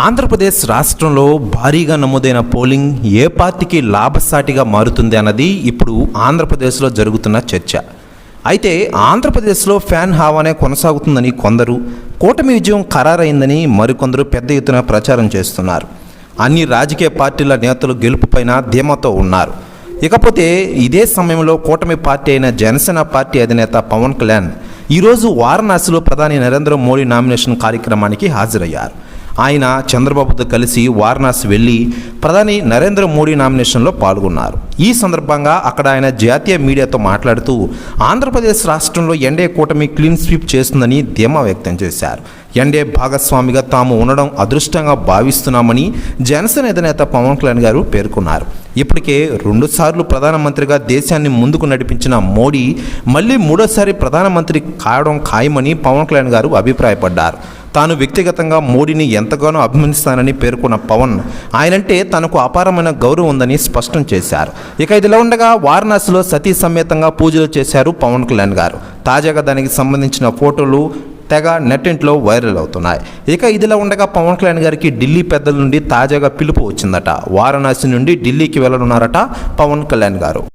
ఆంధ్రప్రదేశ్ రాష్ట్రంలో భారీగా నమోదైన పోలింగ్ ఏ పార్టీకి లాభసాటిగా మారుతుంది అన్నది ఇప్పుడు ఆంధ్రప్రదేశ్లో జరుగుతున్న చర్చ. అయితే ఆంధ్రప్రదేశ్లో ఫ్యాన్ హావానే కొనసాగుతుందని కొందరు, కూటమి విజయం ఖరారైందని మరికొందరు పెద్ద ఎత్తున ప్రచారం చేస్తున్నారు. అన్ని రాజకీయ పార్టీల నేతలు గెలుపుపైన ధీమాతో ఉన్నారు. ఇకపోతే ఇదే సమయంలో కూటమి పార్టీ అయిన జనసేన పార్టీ అధినేత పవన్ కళ్యాణ్ ఈరోజు వారణాసిలో ప్రధాని నరేంద్ర మోడీ నామినేషన్ కార్యక్రమానికి హాజరయ్యారు. ఆయన చంద్రబాబుతో కలిసి వారణాసి వెళ్ళి ప్రధాని నరేంద్ర మోడీ నామినేషన్లో పాల్గొన్నారు. ఈ సందర్భంగా అక్కడ ఆయన జాతీయ మీడియాతో మాట్లాడుతూ ఆంధ్రప్రదేశ్ రాష్ట్రంలో ఎన్డీఏ కూటమి క్లీన్ స్వీప్ చేస్తుందని ధీమా వ్యక్తం చేశారు. ఎన్డీఏ భాగస్వామిగా తాము ఉండడం అదృష్టంగా భావిస్తున్నామని జనసేన అధినేత పవన్ కళ్యాణ్ గారు పేర్కొన్నారు. ఇప్పటికే 2 సార్లు ప్రధానమంత్రిగా దేశాన్ని ముందుకు నడిపించిన మోడీ మళ్ళీ 3వ ప్రధానమంత్రి కావడం ఖాయమని పవన్ కళ్యాణ్ గారు అభిప్రాయపడ్డారు. తాను వ్యక్తిగతంగా మోడీని ఎంతగానో అభిమానిస్తానని పేర్కొన్న పవన్ ఆయనంటే తనకు అపారమైన గౌరవం ఉందని స్పష్టం చేశారు. ఇక ఇదిలా ఉండగా వారణాసిలో సతీ సమేతంగా పూజలు చేశారు పవన్ కళ్యాణ్ గారు. తాజాగా దానికి సంబంధించిన ఫోటోలు తెగ నెట్టింట్లో వైరల్ అవుతున్నాయి. ఇక ఇదిలా ఉండగా పవన్ కళ్యాణ్ గారికి ఢిల్లీ పెద్దల నుండి తాజాగా పిలుపు వచ్చిందట. వారణాసి నుండి ఢిల్లీకి వెళ్ళనున్నారట పవన్ కళ్యాణ్ గారు.